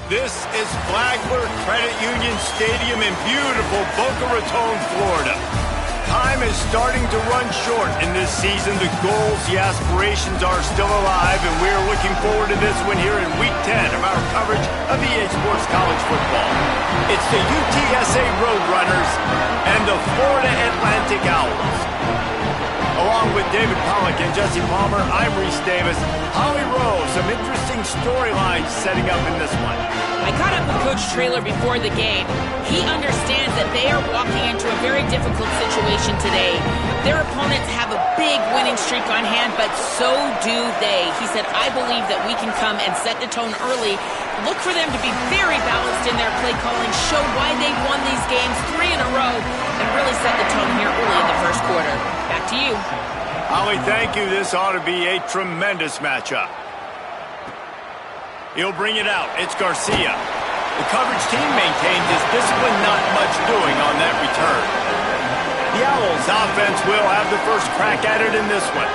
This is Flagler Credit Union Stadium in beautiful Boca Raton, Florida. Time is starting to run short in this season. The goals, the aspirations are still alive, and we're looking forward to this one here in Week 10 of our coverage of EA Sports College Football. It's the UTSA Roadrunners and the Florida Atlantic Owls. Along with David Pollack and Jesse Palmer, I'm Reese Davis. Holly Rowe, some interesting storylines setting up in this one. I caught up with Coach Traylor before the game. He understands that they are walking into a very difficult situation today. Their opponents have a big winning streak on hand, but so do they. He said, I believe that we can come and set the tone early. Look for them to be very balanced in their play calling, show why they won these games 3 in a row, and really set the tone here early in the first quarter. Back to you. Holly, thank you. This ought to be a tremendous matchup. He'll bring it out. It's Garcia. The coverage team maintained his discipline, not much doing on that return. The Owls offense will have the first crack at it in this one.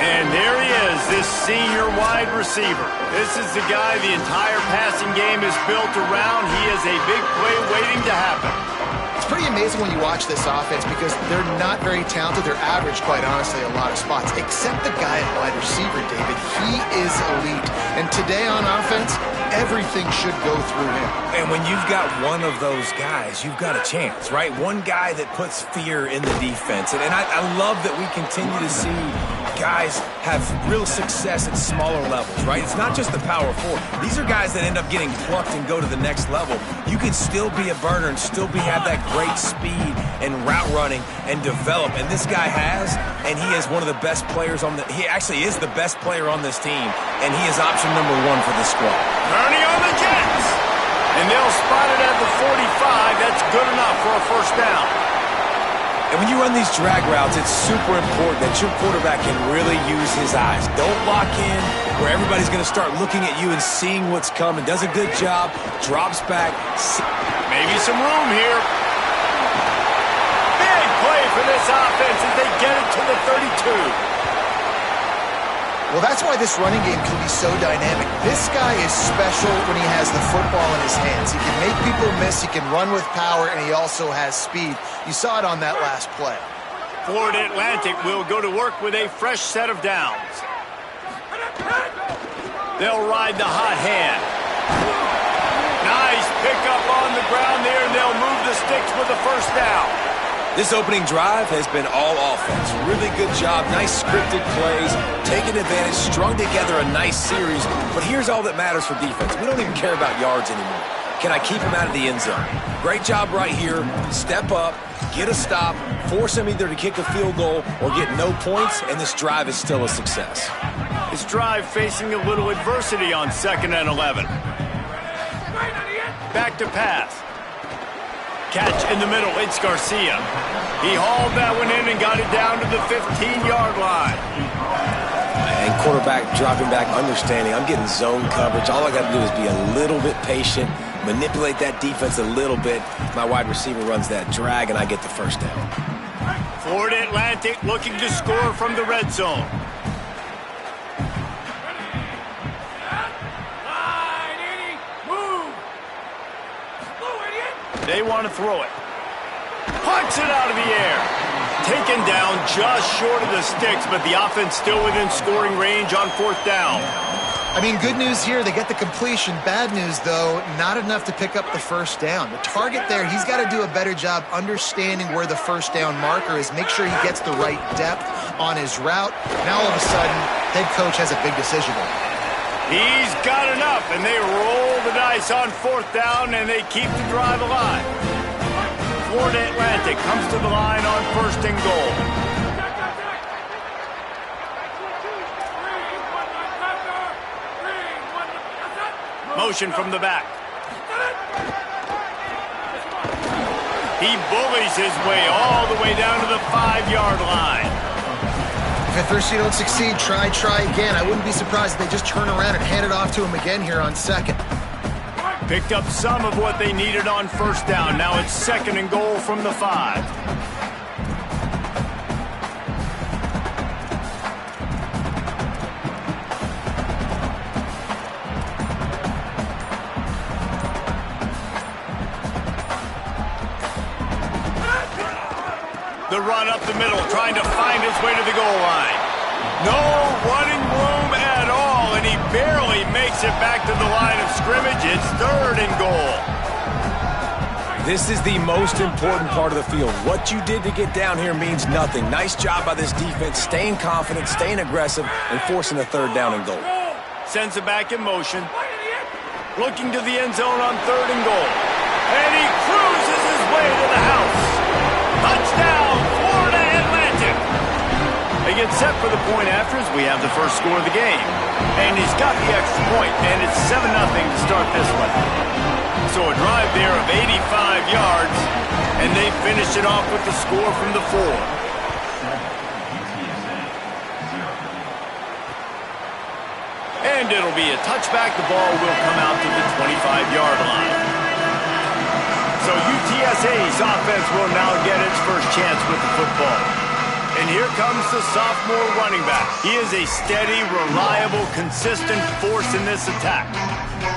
And there he is, this senior wide receiver. This is the guy the entire passing game is built around. He is a big play waiting to happen. It's pretty amazing when you watch this offense because they're not very talented. They're average, quite honestly, a lot of spots. Except the guy at wide receiver, David. He is elite. And today on offense, everything should go through him. And when you've got one of those guys, you've got a chance, right? One guy that puts fear in the defense. And I love that we continue to see guys have real success at smaller levels, right? It's not just the power four. These are guys that end up getting plucked and go to the next level. You can still be a burner and still have that great speed and route running and develop. And this guy has, and he is one of the best players on he actually is the best player on this team, and he is option number 1 for this squad. Ernie on the Jets. And they'll spot it at the 45. That's good enough for a first down. And when you run these drag routes, it's super important that your quarterback can really use his eyes. Don't lock in where everybody's going to start looking at you and seeing what's coming. Does a good job, drops back. Maybe some room here. Big play for this offense as they get it to the 32. Well, that's why this running game can be so dynamic. This guy is special when he has the football in his hands. He can make people miss, he can run with power, and he also has speed. You saw it on that last play. Florida Atlantic will go to work with a fresh set of downs. They'll ride the hot hand. Nice pickup on the ground there, and they'll move the sticks with the first down. This opening drive has been all offense. Really good job, nice scripted plays, taking advantage, strung together a nice series. But here's all that matters for defense. We don't even care about yards anymore. Can I keep him out of the end zone? Great job right here. Step up, get a stop, force him either to kick a field goal or get no points, and this drive is still a success. This drive facing a little adversity on 2nd and 11. Back to pass. Catch in the middle, it's Garcia. He hauled that one in and got it down to the 15-yard line. And quarterback dropping back, understanding I'm getting zone coverage. All I got to do is be a little bit patient, manipulate that defense a little bit. My wide receiver runs that drag, and I get the first down. Florida Atlantic looking to score from the red zone. They want to throw it. Punts it out of the air. Taken down just short of the sticks, but the offense still within scoring range on 4th down. I mean, good news here, they get the completion. Bad news, though, not enough to pick up the first down. The target there, he's got to do a better job understanding where the first down marker is, make sure he gets the right depth on his route. Now, all of a sudden, head coach has a big decision. He's got enough, and they roll the dice on 4th down, and they keep the drive alive. Florida Atlantic comes to the line on 1st and goal. Motion from the back. He bullies his way all the way down to the 5-yard line. If at first you don't succeed, try again. I wouldn't be surprised if they just turn around and hand it off to him again here on 2nd. Picked up some of what they needed on 1st down. Now it's 2nd and goal from the 5. The run up the middle, trying to find his way to the goal line. No running room at all, and he barely makes it back to the line of scrimmage. It's 3rd and goal. This is the most important part of the field. What you did to get down here means nothing. Nice job by this defense, staying confident, staying aggressive, and forcing a 3rd down and goal. Sends it back in motion. Looking to the end zone on 3rd and goal. And he cruises his way to the house. Touchdown, Florida Atlantic. They get set for the point after as we have the first score of the game. And he's got the extra point, and it's 7-0 to start this one. So a drive there of 85 yards, and they finish it off with the score from the 4. And it'll be a touchback. The ball will come out to the 25-yard line. So UTSA's offense will now get its first chance with the football. And here comes the sophomore running back. He is a steady, reliable, consistent force in this attack.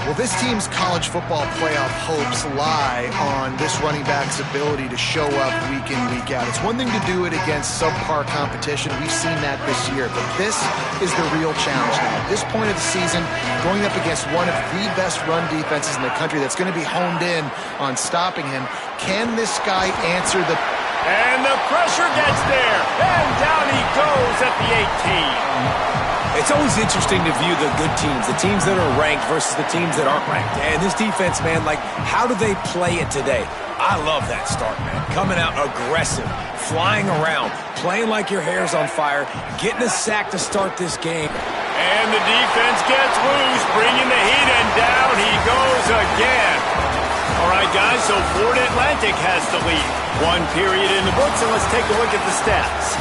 Well, this team's college football playoff hopes lie on this running back's ability to show up week in, week out. It's one thing to do it against subpar competition. We've seen that this year. But this is the real challenge now. At this point of the season, going up against one of the best run defenses in the country that's going to be honed in on stopping him. Can this guy answer the... And the pressure gets there. And down he goes at the 18. It's always interesting to view the good teams, the teams that are ranked versus the teams that aren't ranked. And this defense, man, like, how do they play it today? I love that start, man. Coming out aggressive, flying around, playing like your hair's on fire, getting a sack to start this game. And the defense gets loose, bringing the heat, and down he goes again. All right, guys, so Florida Atlantic has the lead. 1 period in the books, and let's take a look at the stats.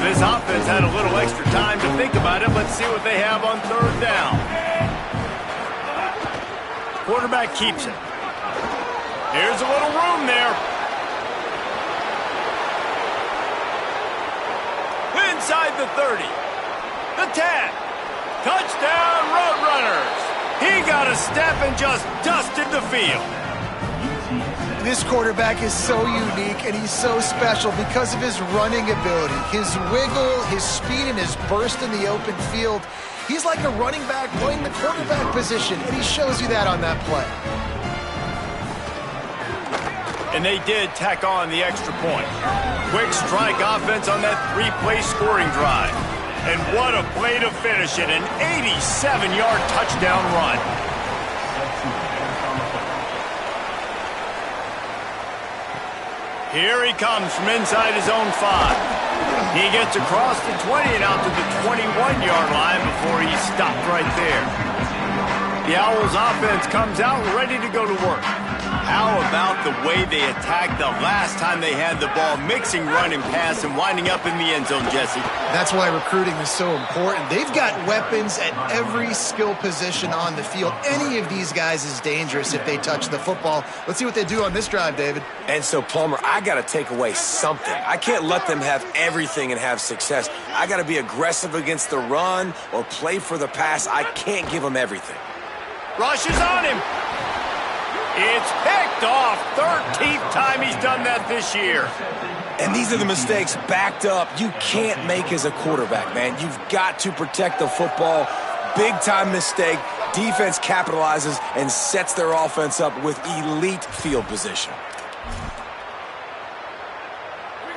This offense had a little extra time to think about it. Let's see what they have on 3rd down. Quarterback keeps it. Here's a little room there. Inside the 30, the 10, touchdown Roadrunners. He got a step and just dusted the field. This quarterback is so unique and he's so special because of his running ability, his wiggle, his speed, and his burst in the open field. He's like a running back playing the quarterback position, and he shows you that on that play. And they did tack on the extra point. Quick strike offense on that 3-play scoring drive. And what a play to finish it, an 87-yard touchdown run. Here he comes from inside his own 5. He gets across the 20 and out to the 21-yard line before he's stopped right there. The Owls offense comes out ready to go to work. How about the way they attacked the last time they had the ball, mixing run and pass and winding up in the end zone, Jesse? That's why recruiting is so important. They've got weapons at every skill position on the field. Any of these guys is dangerous if they touch the football. Let's see what they do on this drive, David. And so, Palmer, I got to take away something. I can't let them have everything and have success. I got to be aggressive against the run or play for the pass. I can't give them everything. Rush is on him. It's picked off. 13th time he's done that this year. And these are the mistakes backed up you can't make as a quarterback, man. You've got to protect the football. Big-time mistake. Defense capitalizes and sets their offense up with elite field position.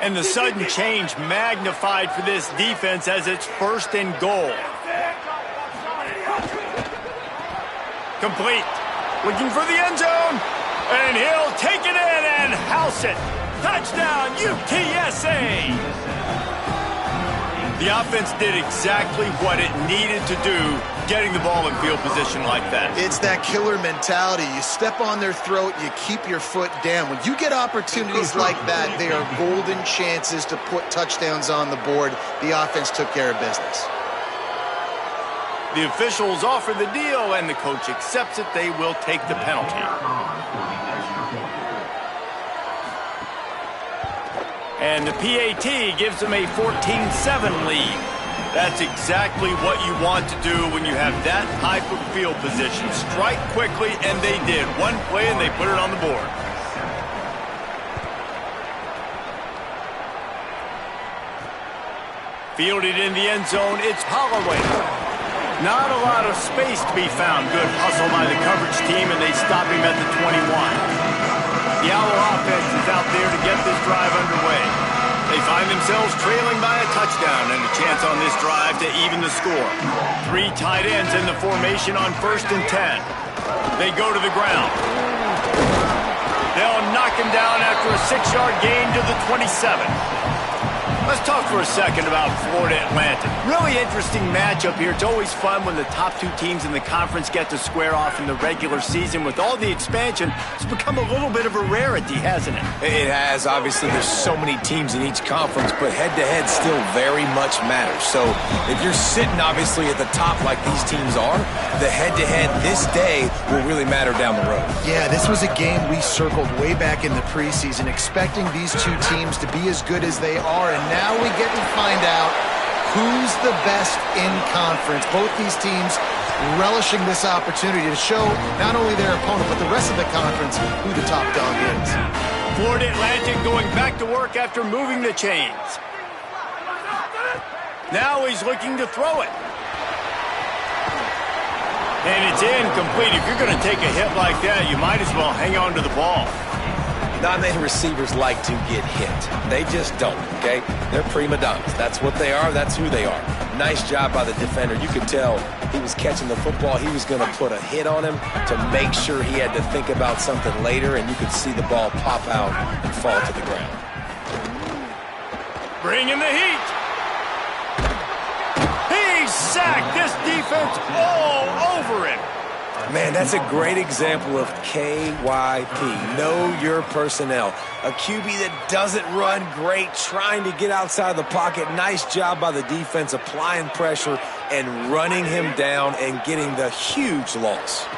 And the sudden change magnified for this defense as it's 1st and goal. Complete. Looking for the end zone. And he'll take it in and house it. Touchdown, UTSA. The offense did exactly what it needed to do, getting the ball in field position like that. It's that killer mentality. You step on their throat, you keep your foot down. When you get opportunities like that, they are golden chances to put touchdowns on the board. The offense took care of business. The officials offer the deal, and the coach accepts it. They will take the penalty. And the PAT gives them a 14-7 lead. That's exactly what you want to do when you have that type of field position. Strike quickly, and they did. One play, and they put it on the board. Fielded in the end zone, it's Holloway. Not a lot of space to be found. Good hustle by the coverage team, and they stop him at the 21. The Owl offense is out there to get this drive underway. They find themselves trailing by a touchdown and a chance on this drive to even the score. 3 tight ends in the formation on 1st and 10. They go to the ground. They'll knock him down after a 6-yard gain to the 27. Let's talk for a second about Florida Atlantic. Really interesting matchup here. It's always fun when the top 2 teams in the conference get to square off in the regular season. With all the expansion, it's become a little bit of a rarity, hasn't it? It has. Obviously, there's so many teams in each conference, but head-to-head still very much matters. So if you're sitting, obviously, at the top like these teams are, the head-to-head this day will really matter down the road. Yeah, this was a game we circled way back in the preseason, expecting these 2 teams to be as good as they are, and now we get to find out who's the best in conference. Both these teams relishing this opportunity to show not only their opponent, but the rest of the conference who the top dog is. Florida Atlantic going back to work after moving the chains. Now he's looking to throw it. And it's incomplete. If you're going to take a hit like that, you might as well hang on to the ball. Not many receivers like to get hit. They just don't, okay? They're prima donnas. That's what they are. That's who they are. Nice job by the defender. You could tell he was catching the football. He was going to put a hit on him to make sure he had to think about something later, and you could see the ball pop out and fall to the ground. Bring in the heat. He's sacked. This defense all over him. Man, that's a great example of KYP. Know your personnel. A QB that doesn't run great, trying to get outside the pocket. Nice job by the defense applying pressure and running him down and getting the huge loss.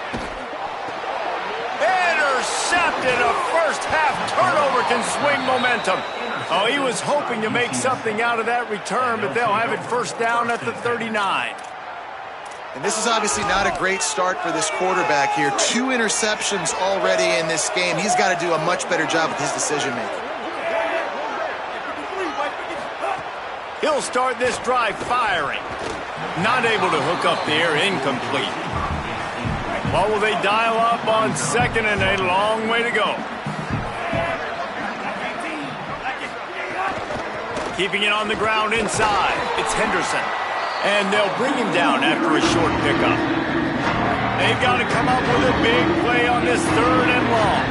Intercepted. A first-half turnover can swing momentum. Oh, he was hoping to make something out of that return, but they'll have it first down at the 39. And this is obviously not a great start for this quarterback here. 2 interceptions already in this game. He's got to do a much better job with his decision-making. He'll start this drive firing. Not able to hook up there, incomplete. What will they dial up on 2nd and a long way to go? Keeping it on the ground inside. It's Henderson. And they'll bring him down after a short pickup. They've got to come up with a big play on this 3rd and long.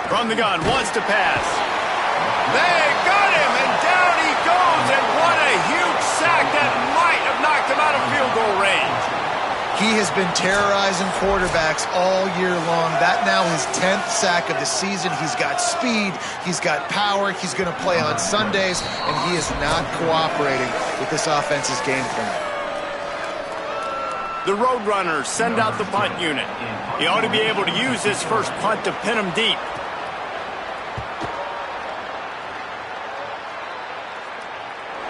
From the gun, wants to pass. They got him, and down he goes, and what a huge sack that might have knocked him out of field goal range. He has been terrorizing quarterbacks all year long. That now his 10th sack of the season. He's got speed. He's got power. He's going to play on Sundays, and he is not cooperating with this offense's game plan. The Roadrunners send out the punt unit. He ought to be able to use this first punt to pin him deep.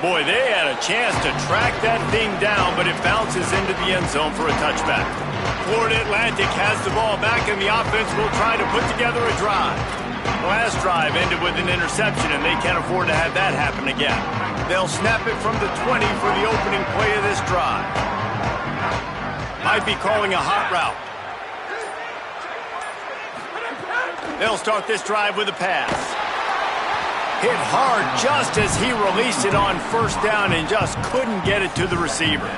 Boy, they had a chance to track that thing down, but it bounces into the end zone for a touchback. Florida Atlantic has the ball back, and the offense will try to put together a drive. The last drive ended with an interception, and they can't afford to have that happen again. They'll snap it from the 20 for the opening play of this drive. Might be calling a hot route. They'll start this drive with a pass. Hit hard just as he released it on 1st down and just couldn't get it to the receiver.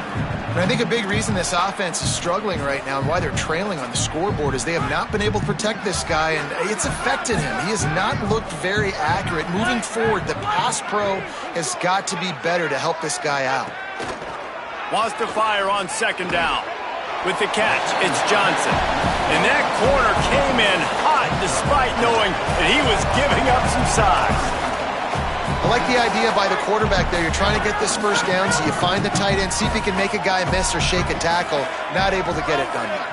And I think a big reason this offense is struggling right now and why they're trailing on the scoreboard is they have not been able to protect this guy, and it's affected him. He has not looked very accurate. Moving forward, the pass pro has got to be better to help this guy out. Wants to fire on 2nd down. With the catch, it's Johnson. And that corner came in hot despite knowing that he was giving up some size. I like the idea by the quarterback there. You're trying to get this first down, so you find the tight end, see if he can make a guy miss or shake a tackle. Not able to get it done yet.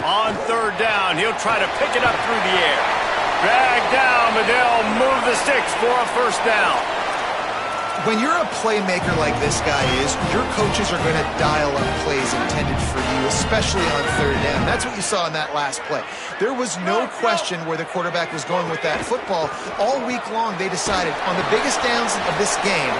On 3rd down, he'll try to pick it up through the air. Drag down, but they'll move the sticks for a first down. When you're a playmaker like this guy is, your coaches are going to dial up plays intended for you, especially on third down. That's what you saw in that last play. There was no question where the quarterback was going with that football. All week long, they decided on the biggest downs of this game,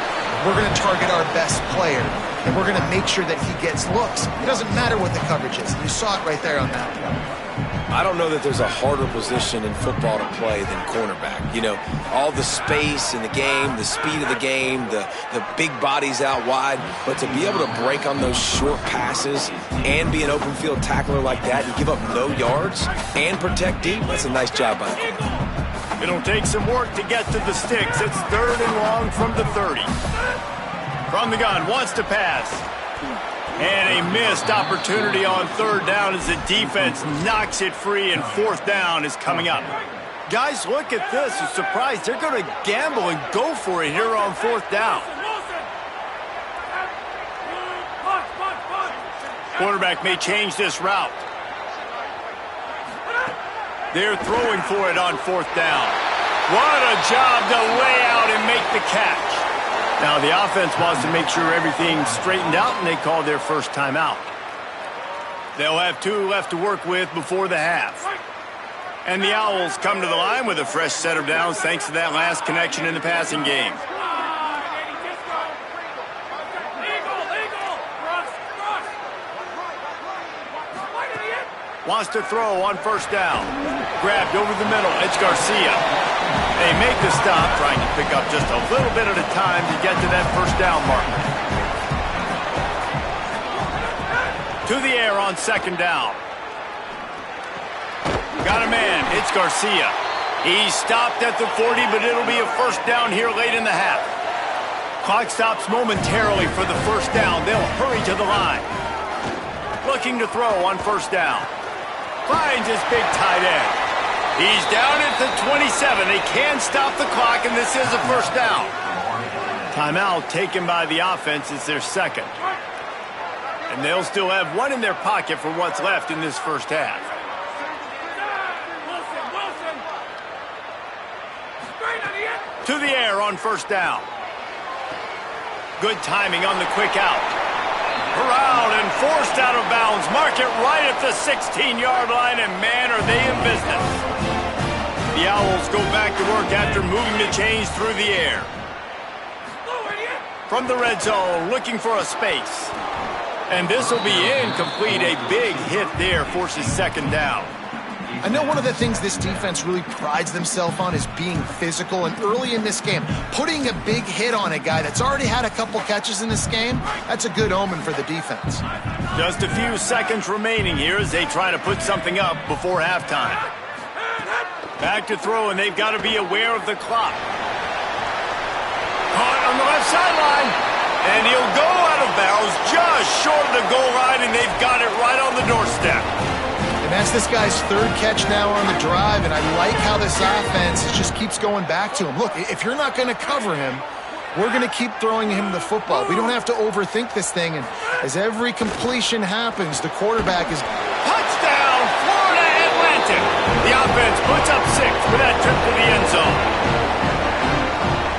we're going to target our best player, and we're going to make sure that he gets looks. It doesn't matter what the coverage is. You saw it right there on that play. I don't know that there's a harder position in football to play than cornerback. You know, all the space in the game, the speed of the game, the big bodies out wide. But to be able to break on those short passes and be an open field tackler like that and give up no yards and protect deep, that's a nice job by the corner. It'll take some work to get to the sticks. It's 3rd and long from the 30. From the gun, wants to pass. And a missed opportunity on 3rd down as the defense knocks it free, and 4th down is coming up. Guys, look at this. I'm surprised they're going to gamble and go for it here on 4th down. Quarterback may change this route. They're throwing for it on 4th down. What a job to lay out and make the catch. Now, the offense wants to make sure everything's straightened out, and they call their first timeout. They'll have 2 left to work with before the half. And the Owls come to the line with a fresh set of downs thanks to that last connection in the passing game. Wants to throw on 1st down. Grabbed over the middle. It's Garcia. They make the stop, trying to pick up just a little bit at a time to get to that 1st down marker. To the air on 2nd down. Got a man. It's Garcia. He stopped at the 40, but it'll be a 1st down here late in the half. Clock stops momentarily for the 1st down. They'll hurry to the line. Looking to throw on 1st down. Finds his big tight end. He's down at the 27. They can stop the clock, and this is a 1st down. Timeout taken by the offense. It's their 2nd. And they'll still have 1 in their pocket for what's left in this 1st half. To the air on 1st down. Good timing on the quick out. Around and forced out of bounds. Mark it right at the 16-yard line, and man, are they in business. The Owls go back to work after moving the chains through the air. From the red zone, looking for a space. And this will be incomplete. A big hit there forces 2nd down. I know one of the things this defense really prides themselves on is being physical, and early in this game, putting a big hit on a guy that's already had a couple catches in this game, that's a good omen for the defense. Just a few seconds remaining here as they try to put something up before halftime. Back to throw, and they've got to be aware of the clock. Caught on the left sideline, and he'll go out of bounds just short of the goal line, and they've got it right on the doorstep. And that's this guy's 3rd catch now on the drive, and I like how this offense just keeps going back to him. Look, if you're not going to cover him, we're going to keep throwing him the football. We don't have to overthink this thing, and as every completion happens, the quarterback is... Touchdown, Florida Atlantic! The offense puts up 6 with that trip to the end zone.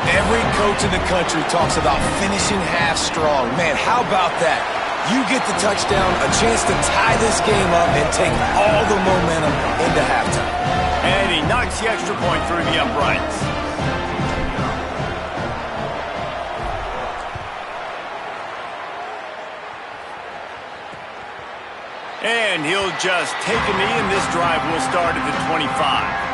Every coach in the country talks about finishing half strong. Man, how about that? You get the touchdown, a chance to tie this game up and take all the momentum into halftime. And he knocks the extra point through the uprights. And he'll just take a knee, and this drive will start at the 25.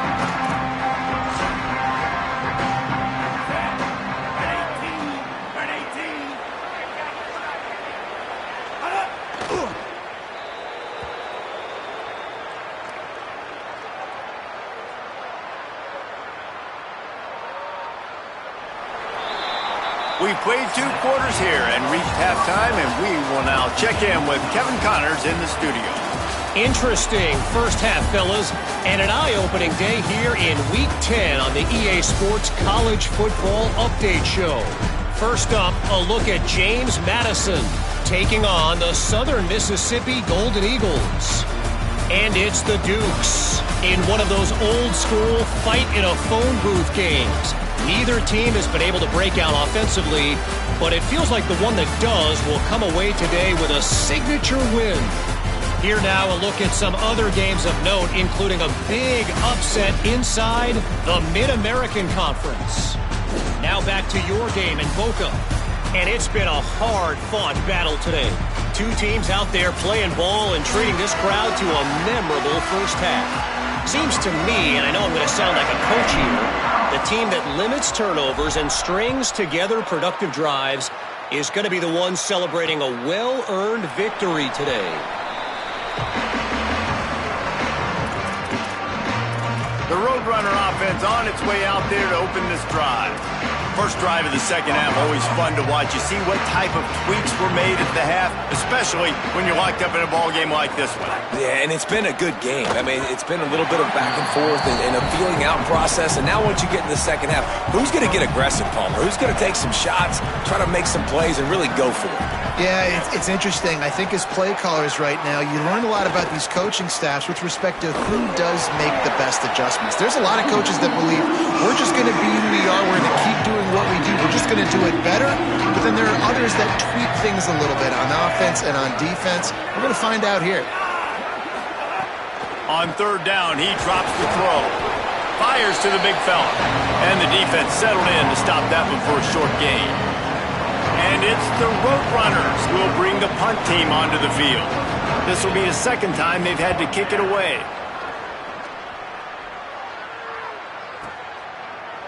We've played 2 quarters here and reached halftime, and we will now check in with Kevin Connors in the studio. Interesting first half, fellas, and an eye-opening day here in Week 10 on the EA Sports College Football Update Show. First up, a look at James Madison taking on the Southern Mississippi Golden Eagles. And it's the Dukes in one of those old-school fight-in-a-phone-booth games. Neither team has been able to break out offensively, but it feels like the one that does will come away today with a signature win. Here now, a look at some other games of note, including a big upset inside the Mid-American Conference. Now back to your game in Boca. And it's been a hard-fought battle today. Two teams out there playing ball and treating this crowd to a memorable first half. Seems to me, and I know I'm going to sound like a coach here, the team that limits turnovers and strings together productive drives is going to be the one celebrating a well-earned victory today. The Roadrunner offense on its way out there to open this drive. First drive of the second half, always fun to watch. You see what type of tweaks were made at the half, especially when you're locked up in a ball game like this one. Yeah, and it's been a good game. I mean, it's been a little bit of back and forth and a feeling out process. And now once you get in the second half, who's going to get aggressive, Palmer? Who's going to take some shots, try to make some plays, and really go for it? Yeah, it's interesting. I think as play callers right now, you learn a lot about these coaching staffs with respect to who does make the best adjustments. There's a lot of coaches that believe we're just going to be who we are. We're going to keep doing what we do. We're just going to do it better. But then there are others that tweak things a little bit on offense and on defense. We're going to find out here. On third down, he drops the throw. Fires to the big fella. And the defense settled in to stop that one for a short gain. And it's the Roadrunners who will bring the punt team onto the field. This will be the second time they've had to kick it away.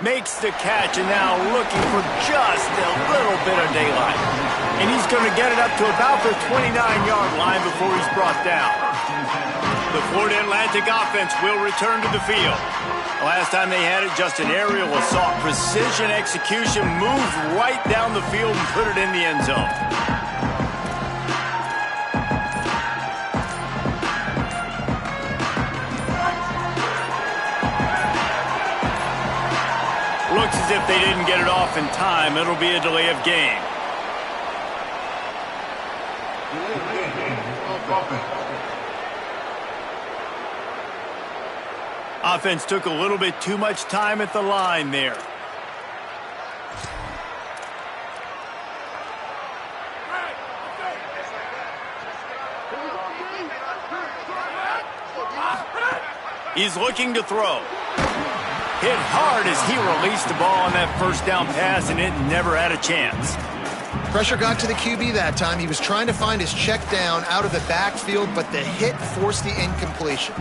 Makes the catch, and now looking for just a little bit of daylight. And he's going to get it up to about the 29-yard line before he's brought down. The Florida Atlantic offense will return to the field. Last time they had it, just an aerial assault. Precision execution, moved right down the field and put it in the end zone. Looks as if they didn't get it off in time. It'll be a delay of game. Offense took a little bit too much time at the line there. He's looking to throw. Hit hard as he released the ball on that first down pass, and it never had a chance. Pressure got to the QB that time. He was trying to find his check down out of the backfield, but the hit forced the incompletion.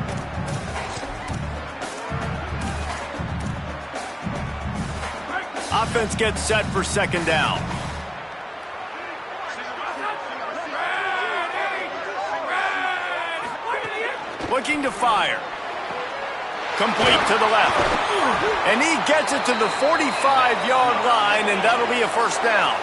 Offense gets set for second down. Looking to fire. Complete to the left. And he gets it to the 45-yard line, and that'll be a first down.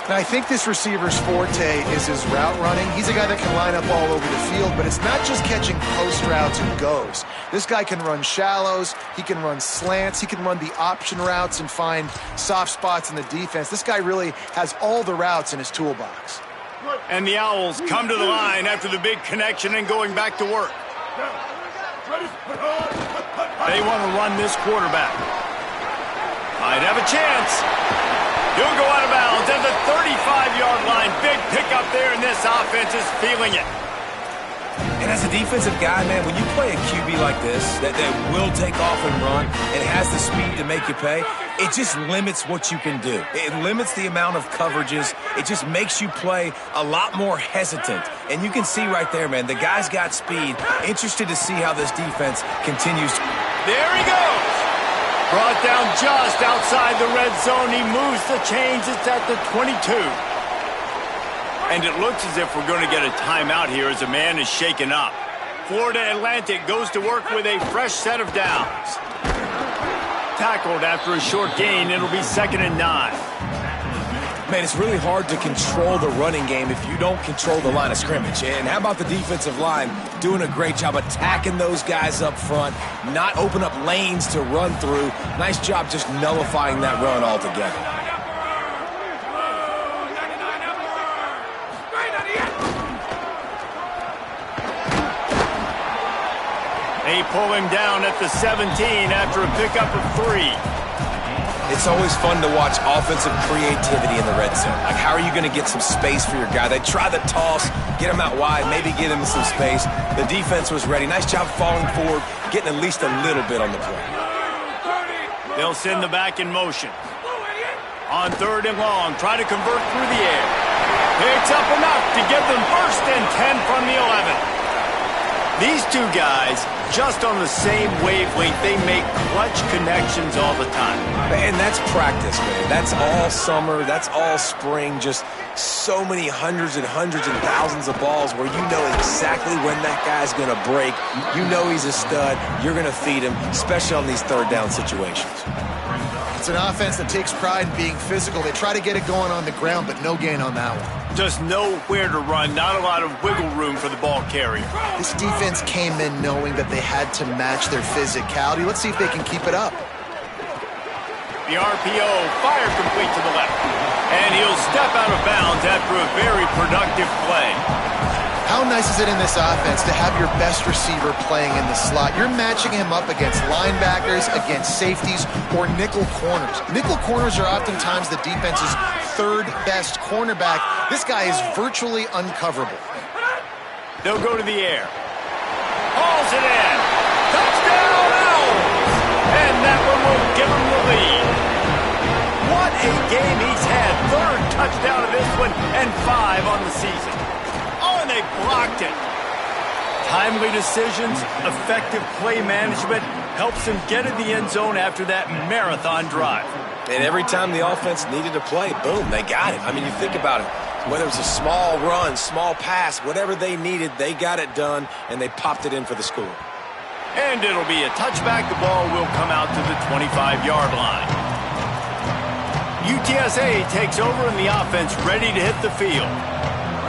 Now, I think this receiver's forte is his route running. He's a guy that can line up all over the field, but it's not just catching post routes and goes. This guy can run shallows, he can run slants, he can run the option routes and find soft spots in the defense. This guy really has all the routes in his toolbox. And the Owls come to the line after the big connection and going back to work. They want to run this quarterback. Might have a chance. He'll go out of bounds at the 35-yard line. Big pickup there, and this offense is feeling it. And as a defensive guy, man, when you play a QB like this that will take off and run and has the speed to make you pay, it just limits what you can do. It limits the amount of coverages. It just makes you play a lot more hesitant. And you can see right there, man, the guy's got speed. Interested to see how this defense continues. There he goes. Brought down just outside the red zone. He moves the chains. It's at the 22. And it looks as if we're going to get a timeout here as a man is shaken up. Florida Atlantic goes to work with a fresh set of downs. Tackled after a short gain. It'll be 2nd and 9. Man, it's really hard to control the running game if you don't control the line of scrimmage. And how about the defensive line doing a great job attacking those guys up front, not open up lanes to run through. Nice job just nullifying that run altogether. They pull him down at the 17 after a pickup of 3. It's always fun to watch offensive creativity in the red zone. Like, how are you going to get some space for your guy? They try the toss, get him out wide, maybe get him some space. The defense was ready. Nice job falling forward, getting at least a little bit on the play. They'll send the back in motion. On 3rd and long, try to convert through the air. Picks up enough to get them 1st and 10 from the 11. These two guys, just on the same wavelength, they make clutch connections all the time. And that's practice, man. That's all summer. That's all spring. Just so many hundreds and thousands of balls where you know exactly when that guy's going to break. You know he's a stud. You're going to feed him, especially on these 3rd down situations. It's an offense that takes pride in being physical. They try to get it going on the ground, but no gain on that one. Just nowhere to run, not a lot of wiggle room for the ball carrier. This defense came in knowing that they had to match their physicality. Let's see if they can keep it up. The RPO, fire complete to the left. And he'll step out of bounds after a very productive play. How nice is it in this offense to have your best receiver playing in the slot? You're matching him up against linebackers, against safeties, or nickel corners. Nickel corners are oftentimes the defense's 3rd best cornerback. This guy is virtually uncoverable. They'll go to the air. Hauls it in. Touchdown, Owls! And that one will give him the lead. What a game he's had. 3rd touchdown of this one and 5 on the season. Oh, and they blocked it. Timely decisions, effective play management helps him get in the end zone after that marathon drive. And every time the offense needed a play, boom, they got it. I mean, you think about it. Whether it's a small run, small pass, whatever they needed, they got it done, and they popped it in for the score. And it'll be a touchback. The ball will come out to the 25-yard line. UTSA takes over and the offense ready to hit the field.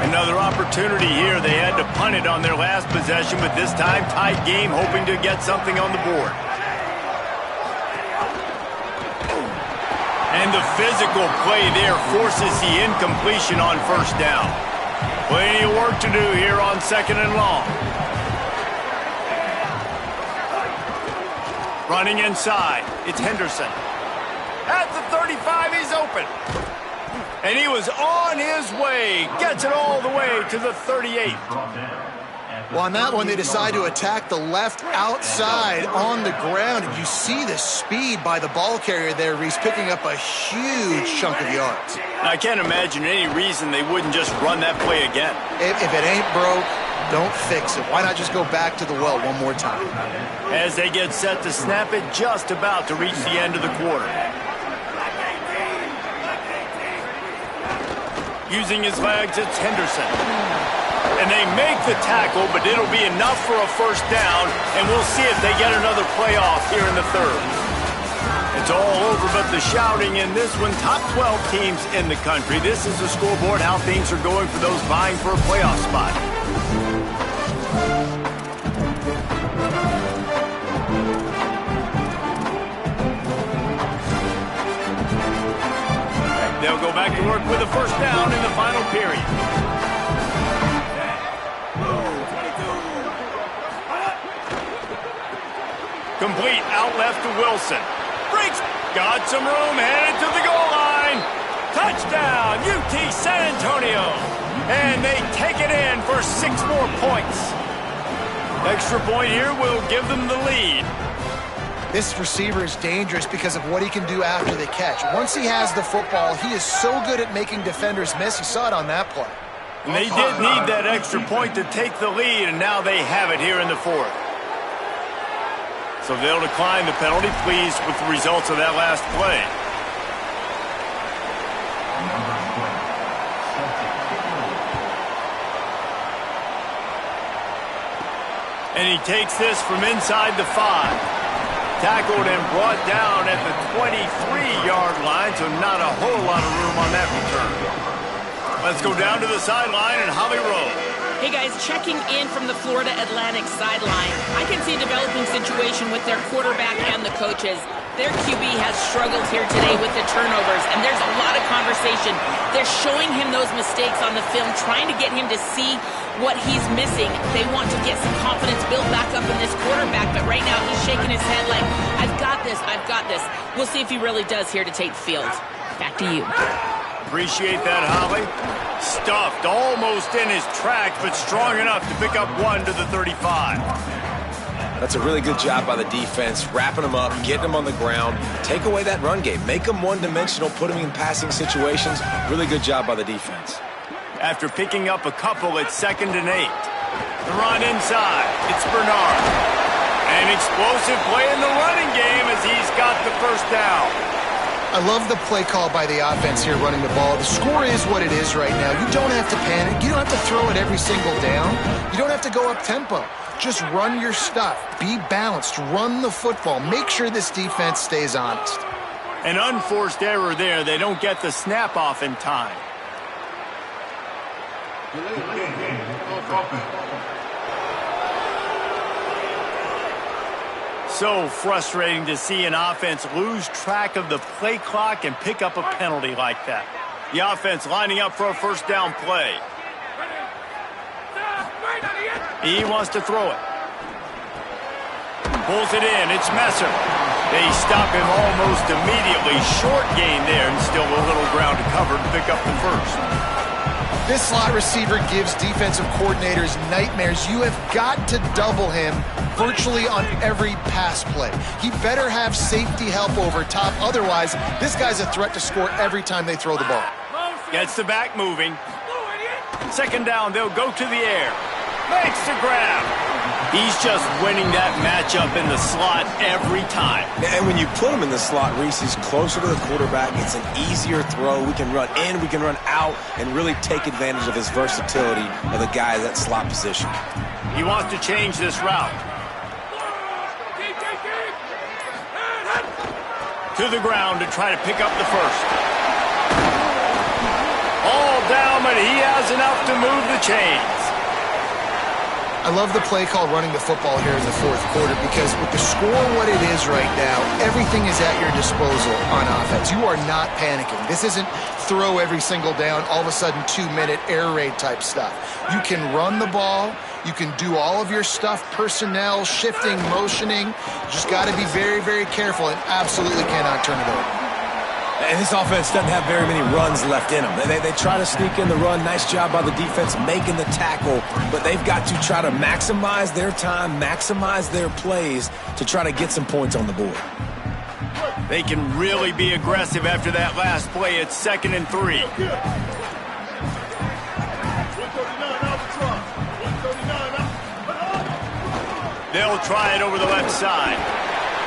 Another opportunity here. They had to punt it on their last possession, but this time tight game, hoping to get something on the board. And the physical play there forces the incompletion on 1st down. Plenty of work to do here on 2nd and long. Running inside, it's Henderson. At the 35, he's open. And he was on his way. Gets it all the way to the 38. Well, on that one, they decide to attack the left outside on the ground. And you see the speed by the ball carrier there. He's picking up a huge chunk of yards. I can't imagine any reason they wouldn't just run that play again. If it ain't broke, don't fix it. Why not just go back to the well one more time? As they get set to snap it, just about to reach the end of the quarter. Using his legs, it's Henderson. And they make the tackle, but it'll be enough for a 1st down, and we'll see if they get another playoff here in the 3rd. It's all over but the shouting in this one. Top 12 teams in the country. This is the scoreboard, how things are going for those vying for a playoff spot. They'll go back to work with a 1st down in the final period. Complete out left to Wilson. Breaks. Got some room, headed to the goal line. Touchdown, UT San Antonio. And they take it in for 6 more points. Extra point here will give them the lead. This receiver is dangerous because of what he can do after the catch. Once he has the football, he is so good at making defenders miss. You saw it on that play. And they did need that extra point to take the lead, and now they have it here in the 4th. So they'll decline the penalty, pleased with the results of that last play. And he takes this from inside the 5. Tackled and brought down at the 23-yard line, so not a whole lot of room on that return. Let's go down to the sideline and Holly Rowe. Hey guys, checking in from the Florida Atlantic sideline. I can see a developing situation with their quarterback and the coaches. Their QB has struggled here today with the turnovers, and there's a lot of conversation. They're showing him those mistakes on the film, trying to get him to see what he's missing. They want to get some confidence built back up in this quarterback, but right now he's shaking his head like, I've got this, I've got this. We'll see if he really does here to take the field. Back to you. Appreciate that, Holly. Stuffed almost in his tracks, but strong enough to pick up 1 to the 35. That's a really good job by the defense, wrapping them up, getting them on the ground, take away that run game, make them one-dimensional, put them in passing situations. Really good job by the defense. After picking up a couple at 2nd and 8. The run inside. It's Bernard. An explosive play in the running game as he's got the first down. I love the play call by the offense here running the ball. The score is what it is right now. You don't have to panic. You don't have to throw it every single down. You don't have to go up tempo. Just run your stuff. Be balanced. Run the football. Make sure this defense stays honest. An unforced error there. They don't get the snap off in time. So frustrating to see an offense lose track of the play clock and pick up a penalty like that. The offense lining up for a first down play. He wants to throw it. Pulls it in. It's Messer. They stop him almost immediately. Short gain there and still a little ground to cover to pick up the first. This slot receiver gives defensive coordinators nightmares. You have got to double him virtually on every pass play. He better have safety help over top. Otherwise, this guy's a threat to score every time they throw the ball. Gets the back moving. 2nd down, they'll go to the air. Makes the grab. He's just winning that matchup in the slot every time. And when you put him in the slot, Reese, he's closer to the quarterback. It's an easier throw. We can run in, we can run out, and really take advantage of his versatility of the guy in that slot position. He wants to change this route. To the ground to try to pick up the first. All down, but he has enough to move the chains. I love the play call running the football here in the 4th quarter because with the score what it is right now, everything is at your disposal on offense. You are not panicking. This isn't throw every single down, all of a sudden 2-minute air raid type stuff. You can run the ball. You can do all of your stuff, personnel, shifting, motioning. You just got to be very, very careful and absolutely cannot turn it over. And this offense doesn't have very many runs left in them. They try to sneak in the run. Nice job by the defense making the tackle. But they've got to try to maximize their time, maximize their plays to try to get some points on the board. They can really be aggressive after that last play. It's 2nd and 3. They'll try it over the left side.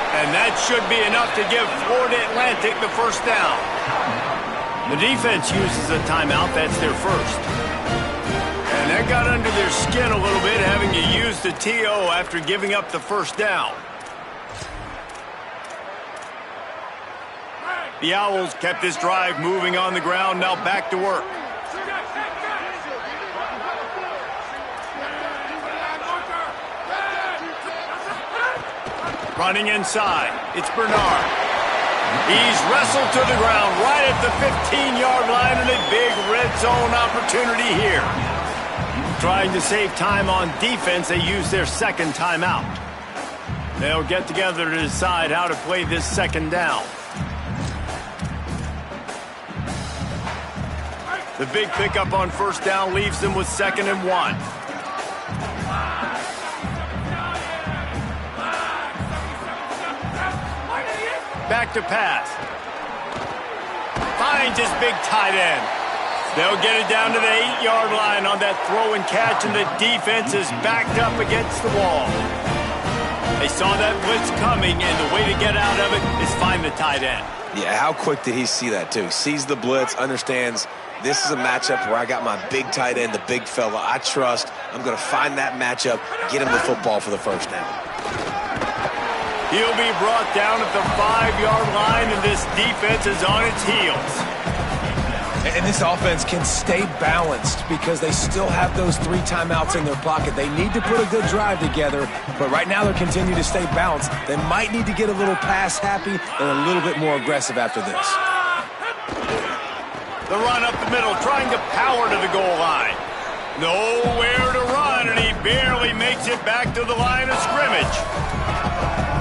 And that should be enough to give Florida Atlantic the first down. The defense uses a timeout. That's their first. And that got under their skin a little bit, having to use the TO after giving up the first down. The Owls kept this drive moving on the ground. Now back to work. Running inside, it's Bernard. He's wrestled to the ground right at the 15-yard line and a big red zone opportunity here. Trying to save time on defense, they use their 2nd timeout. They'll get together to decide how to play this 2nd down. The big pickup on first down leaves them with 2nd and 1. Back to pass. Finds his big tight end. They'll get it down to the 8-yard line on that throw and catch, and the defense is backed up against the wall. They saw that blitz coming, and the way to get out of it is find the tight end. Yeah, how quick did he see that, too? Sees the blitz, understands this is a matchup where I got my big tight end, the big fella I trust. I'm going to find that matchup, get him the football for the first down. He'll be brought down at the 5-yard line, and this defense is on its heels. And this offense can stay balanced because they still have those 3 timeouts in their pocket. They need to put a good drive together, but right now they're continuing to stay balanced. They might need to get a little pass happy and a little bit more aggressive after this. The run up the middle, trying to power to the goal line. Nowhere to run, and he barely makes it back to the line of scrimmage.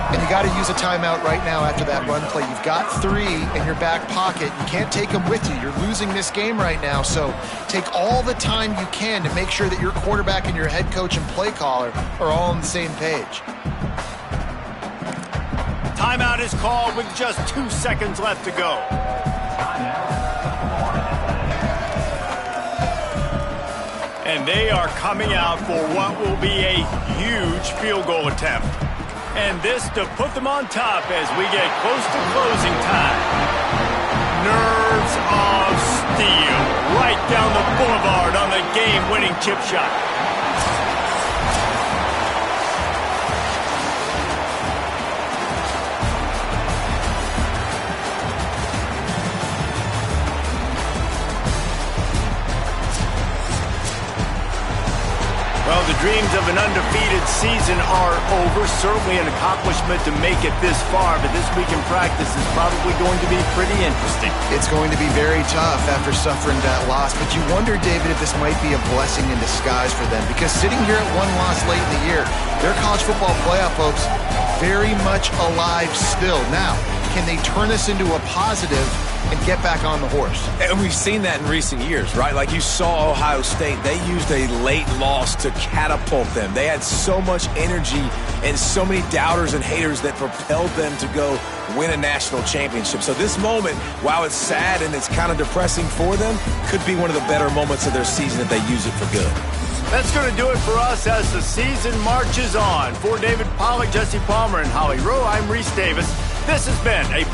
And you got to use a timeout right now after that run play. You've got 3 in your back pocket. You can't take them with you. You're losing this game right now, so take all the time you can to make sure that your quarterback and your head coach and play caller are all on the same page. Timeout is called with just 2 seconds left to go. And they are coming out for what will be a huge field goal attempt. And this to put them on top as we get close to closing time. Nerves of steel right down the boulevard on the game-winning chip shot. Well, the dreams of an undefeated season are over. Certainly an accomplishment to make it this far, but this week in practice is probably going to be pretty interesting. It's going to be very tough after suffering that loss, but you wonder, David, if this might be a blessing in disguise for them, because sitting here at 1 loss late in the year, their college football playoff hopes very much alive still. Now, can they turn this into a positive and get back on the horse? And we've seen that in recent years, right? Like you saw Ohio State, they used a late loss to catapult them. They had so much energy and so many doubters and haters that propelled them to go win a national championship. So this moment, while it's sad and it's kind of depressing for them, could be one of the better moments of their season if they use it for good. That's going to do it for us as the season marches on. For David Pollack, Jesse Palmer, and Holly Rowe, I'm Reese Davis. This has been a